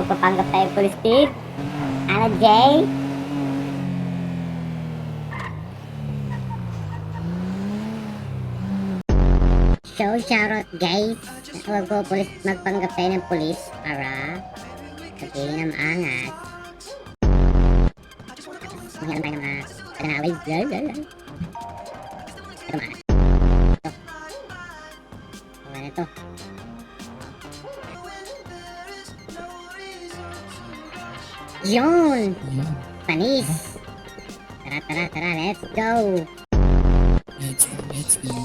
Magpapanggap tayo police chief. Ano, Jay? So, shoutout guys. Magpanggap tayo ng police para sabihin ng angas. Maghanap tayo ng mga taga-away. Ito maangas. Ito. Wala na ito. Yun! Panis! Tara, let's go! Let's go.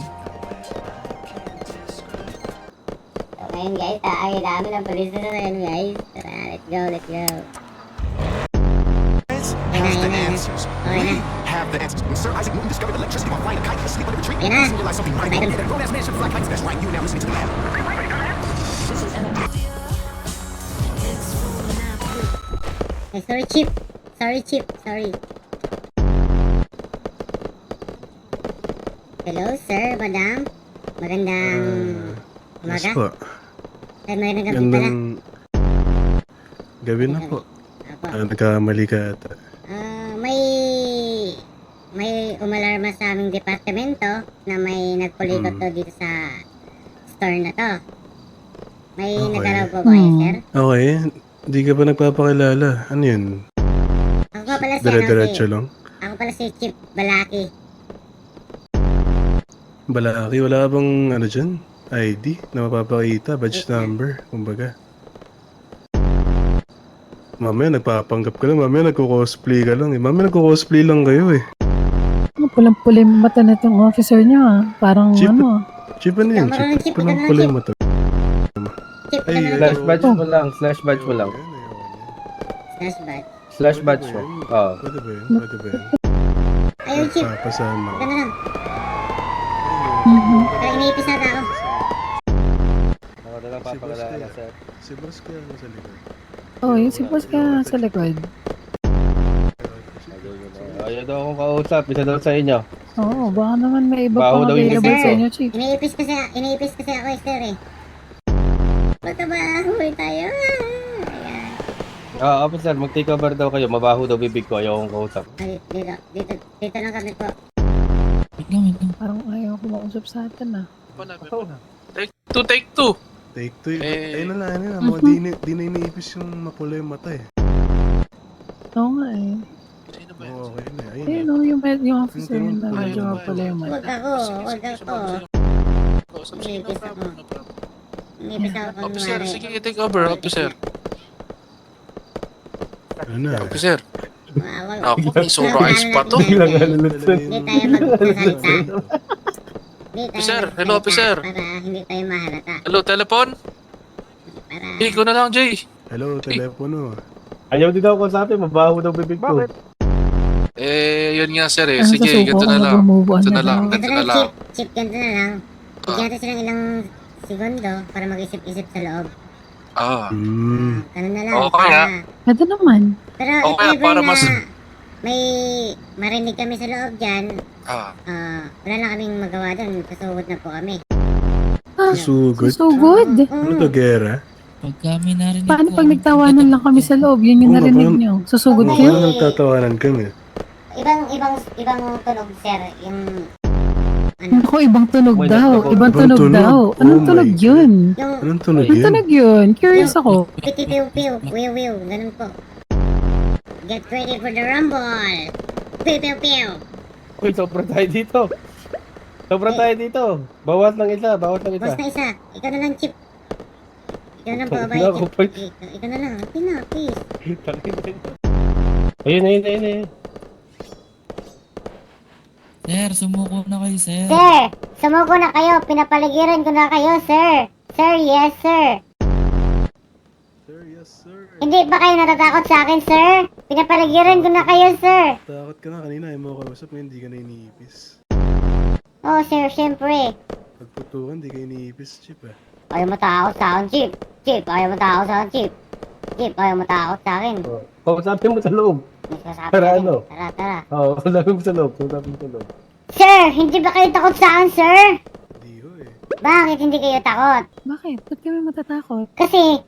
So, ngayon guys, taagay namin ng police na ngayon guys. Tara, let's go. Has the answers. Okay na. Have the answers. When Sir Isaac Newton discovered electricity while flying a kite, he was asleep under a tree. Okay na. He realized something mighty Okay na. that a grown-ass man should fly kites. That's right. You now listening to the lab. Hey, sorry chief. Sorry. Hello sir, madam. Magandang umaga. Yes po. Ay, magandang gabi pala. Gandang gabi na po. Apo. Nagkamali ka ata. May umalarma sa aming departamento na may nagpulikot to dito sa store na to. May Okay. nagalaw po ba kayo, sir? Okay, hindi ka ba nagpapakilala? Ano yun? Ako pa pala si, Dire-diretso lang? ako pala si Chief Balaki. Balaki, wala ka bang ano dyan? ID na mapapakita, badge number, kumbaga. Mamaya nagpapanggap ka lang, mamaya nagko-cosplay ka lang eh. Mamaya nagko-cosplay lang kayo eh. Pulang-pula yung mata na itong officer niya ah. Parang Chip. ano. Chip ano yun? Marunong chip, Pulang marunong pula chip. yung mata. Chief, Ay, ano? Slash badge mo lang, slash badge mo lang. Slash badge. Slash badge mo. Oo. Pwede ba yun? Ayun, Chief. Papasama Ito na lang. Mhm. Pero iniipis na ako. Ako na lang papakilala, sir. Si boss kaya mo sa likod. Oh, yung si boss ka sa likod. Ayaw daw akong kausap, isa daw sa inyo. Oo, baka naman may iba Baho pang daw yung available bibig sa ko. inyo, chief. Iniipis kasi ako, sir eh. Magkabahoy tayo. Ayan. Officer, mag-take over daw kayo. Mabaho daw bibig ko, ayaw akong kausap. Ay, dito lang kami po. Wait lang. Parang ayaw ko mausap sa atin ah. Take two. Take two. Eh. Ayun na lang, ayun na. Mga di na iniipis yung mapula yung mata eh. Oo nga eh. Sino ba yan? Oo, okay na. Ayun Ayun na. yung officer yun na medyo Ayun, mapula yung Huwag mata. ako. Iniipis ako. Iniipis ako kung Officer, mari. sige, take over, officer. Ano na? Officer. Wag. Ako, may surprise pa to. Biglang halulutin. Hindi tayo magsasalita. Hindi tayo Officer, magsasalita hello, officer. Para hindi tayo mahalata. Hello, telepon? Para... Ikaw na lang, Jay. Hello, telepono. Ayaw din daw kausapin, mabaho daw bibig ko. Yun nga, sir eh. Ano, Sige, susuko ganito ka na na lang. bumove on Ganito na na lang, lang. Ganito ganito na lang, lang. Chip, ganito na lang. Bigyan natin silang ilang segundo para mag-isip-isip sa loob. Ganun na lang. Okay, para... Pwede naman. Pero if Okay, ever para na mas- may marinig kami sa loob dyan, Ah, wala na kaming magawa doon. Susugod na po kami. Susugod. So good. Ano to, gera? Pagka may narinig Paano ko, pag nagtawanan lang kami sa loob? Yun yung Oo, narinig parang- nyo. Susugod Okay. kayo? Ano nagtatawanan kami? Ibang tunog, sir. Yung Ako, ibang tunog May daw. nagtatawa. Ibang Ibang tunog tunog? daw. Anong Oh tunog my yun? yung Anong tunog Anong yun? tunog yun? Curious ako. piu-piu-piu, wiu-wiu, ganun po. Get ready for the rumble. Piu-piu-piu. Uy, sobra tayo dito. Sobra tayo dito. Bawat lang isa, bawat lang isa. Boss na isa. Ikaw na lang, Chip. Ikaw na lang po, Wala bye, ako, Chip. boy. Ikaw na lang. Please. Ayun. Sir, sumuko na kayo, sir. Sir, sumuko na kayo. Pinapaligiran ko na kayo, sir. Sir, yes, sir. Sir, yes sir. Hindi ba kayo natatakot sa akin, sir? Pinapaligiran ko na kayo, sir. Takot ka na kanina, ayaw mo kausap ngayon, hindi ka na iniipis. Oh, sir, syempre. Pagputukan, hindi ka iniipis, Chip ah. Ayaw mo takot sa akin, Chip. Chip, ayaw mo takot sa akin, Chip. Chip, ayaw mo takot sa akin. Kausapin mo sa loob. May sasabi Tara, natin. ano? Tara. Oo, kausapin mo sa loob. Kausapin mo sa loob. Sir, hindi ba kayo takot sa akin, sir? Hindi ho eh. Bakit hindi kayo takot? Bakit? Ba't kami matatakot? Kasi,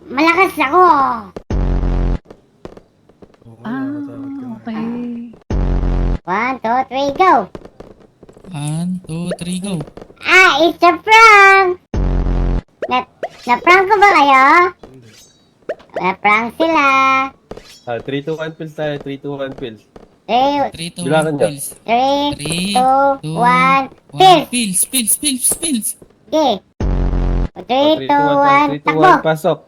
Malakas ako! Oo, Ah, nakakatakot ka na. okay. 1, 2, 3, go! 1, 2, 3, go. Ah, it's a prank! Na-prank ko ba kayo? Hindi. Na-prank sila. 3, 2, 1 pills tayo. 3, 2, 1 pills. 3, 3, 2, Bilangan 1, niyo. pills. 3, 2, 2, 1, 1, pills! pills. Okay. 3, 2, 1, 3, 2, takbo! 1, pasok.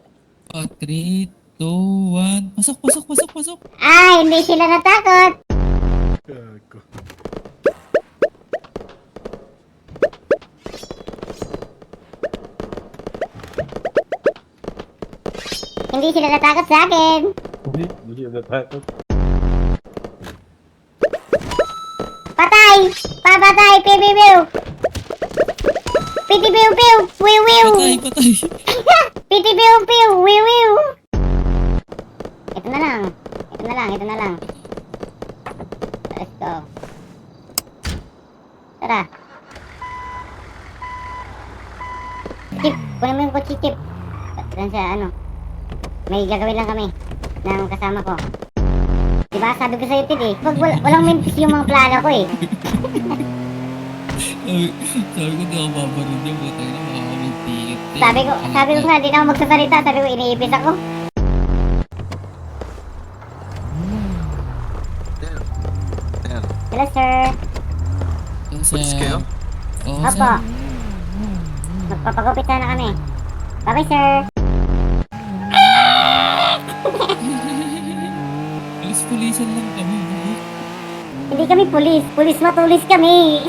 3, 2, 1. Pasok. Ah, hindi sila natakot! Gago. Hindi sila natakot sa akin! Hindi yung natakot. Patay! Papatay! Piu-piu-piu! Piti-piu-piu! Wiu-wiu! Patay. Piti-piu-piu! Wiu-wiu! Ito na lang. Let's go. Tara. Chip, kunin mo yung kotse, Chip. Saan siya, ano? May gagawin lang kami ng kasama ko. Diba, sabi ko sa'yo, Tid, eh. Walang mintis yung mga plano ko, eh. Sabi ko, di ako babaril niya. Buta na, makakapag-ticket. Sabi ko nga, di na ako magsasalita. Sabi ko, iniipis ako. Hello, sir. Pulis kayo? Oo, Apo. sir. Magpapagupit sana kami. Bye-bye, sir. Pulis-pulisan lang kami. Hindi kami pulis. Pulis matulis kami.